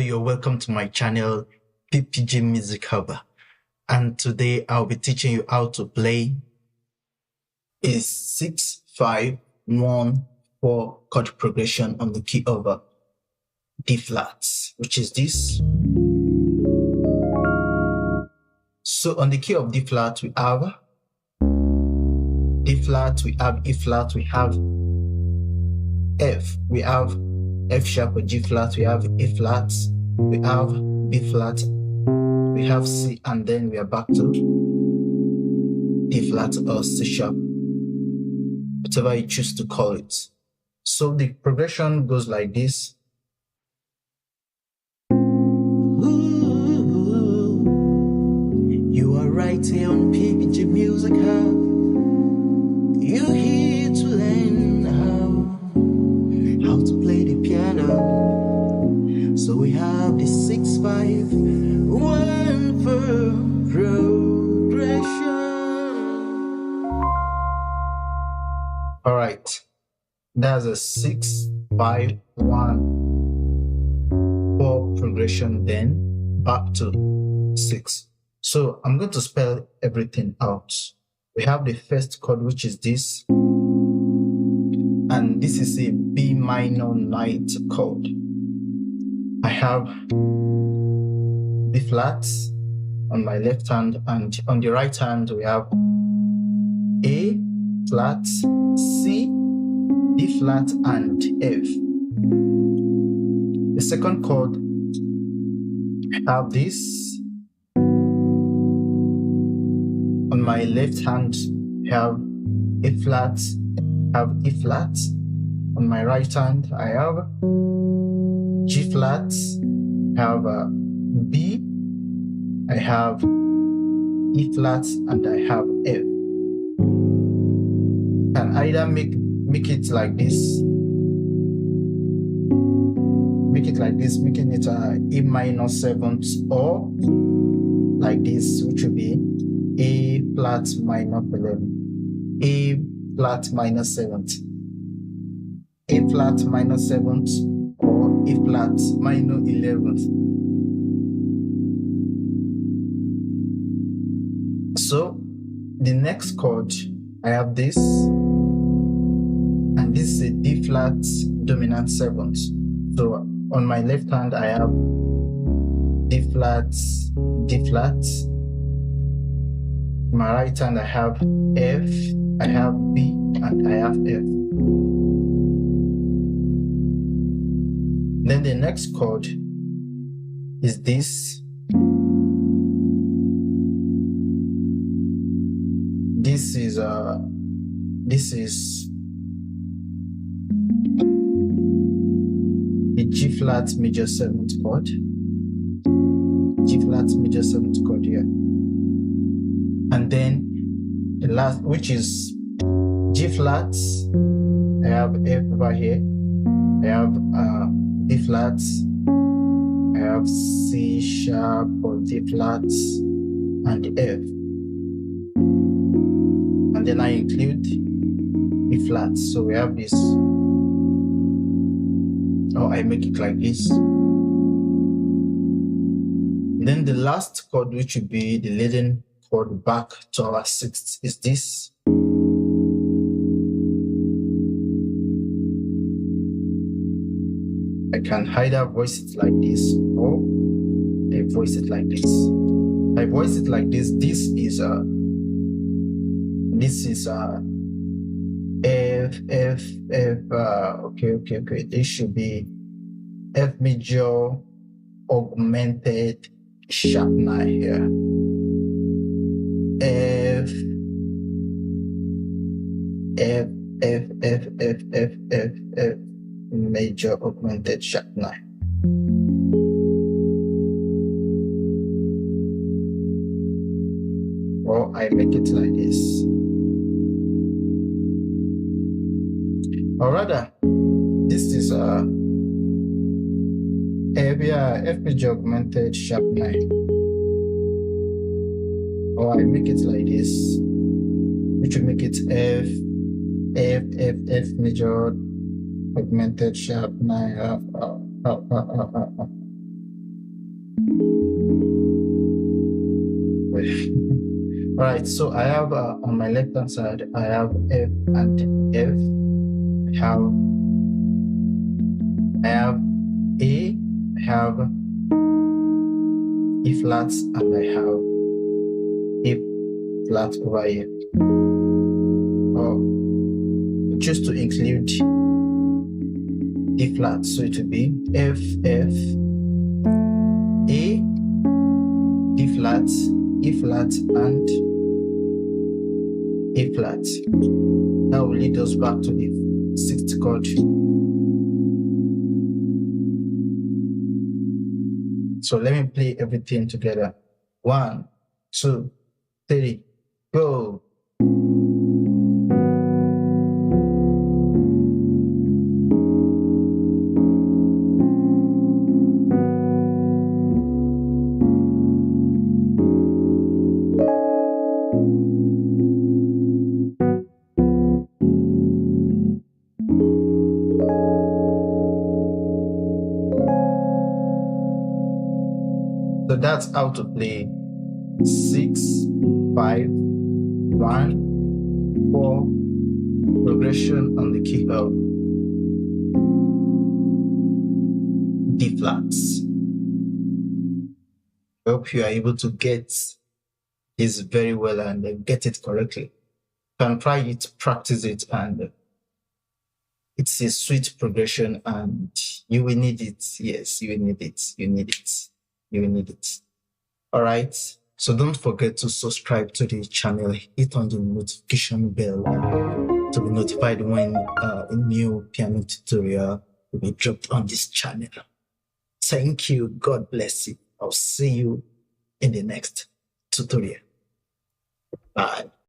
you're welcome to my channel, PPG Music Hub. And today I'll be teaching you how to play a 6-5-1-4 chord progression on the key of D flat, which is this. So on the key of D flat, we have D flat, we have E flat, we have F, we have F sharp or G flat, we have A flat, we have B flat, we have C, and then we are back to D flat or C sharp, whatever you choose to call it. So the progression goes like this. You are right here on PPG Music Hub. You're here to learn how to play the piano. So we have the 6-5-1-4 progression. All right, that's a 6-5-1-4 progression, then back to 6. So I'm going to spell everything out. We have the first chord, which is this, and this is a B minor 9th chord. I have B flat on my left hand, and on the right hand we have A flat, C, D flat, and F. The second chord, I have this. On my left hand, I have A flat, have E flat. On my right hand, I have G flat, I have B, I have E flat, and I have F. Can either make it like this, making it a E minor 7th, or like this, which will be A flat minor 11, A flat minor 7th, A flat minor 7th, or A flat minor 11th. So the next chord, I have this, and this is a D flat dominant 7th. So on my left hand, I have D flat, D flat. On my right hand, I have F, I have B, and I have F. Then the next chord is this. This is a G flat major 7th chord. G flat major 7th chord here. And then the last, which is G flat, I have F over here, I have D flat, I have C sharp or D flat, and F. And then I include E flat. So we have this, or I make it like this. Then the last chord, which would be the leading chord back to our 6th, is this. I can either voice it like this, or I voice it like this. I voice it like this. This is F, F, F, okay. This should be F major augmented sharp 9 here. F, F, F, F, F, F, F, F, major augmented sharp 9. Or I make it like this. Or rather, this is F major augmented sharp 9. Or I make it like this, which will make it F, F, F, F major augmented sharp 9. well. All right, so I have on my left hand side, I have F and F. I have A, I have E flats, and I have E flat over here. Choose to include E flat, so it will be F, F, A, D flat, E flat, and A flat. That will lead us back to the 6th chord. So let me play everything together. 1, 2, 3, go. So that's how to play 6, 5, 1, 4 progression on the key of D flats. I hope you are able to get this very well and get it correctly. You can try it, practice it, and it's a sweet progression and you will need it. Yes, you will need it. You need it. You will need it. All right. So don't forget to subscribe to the channel. Hit on the notification bell to be notified when a new piano tutorial will be dropped on this channel. Thank you. God bless you. I'll see you in the next tutorial. Bye.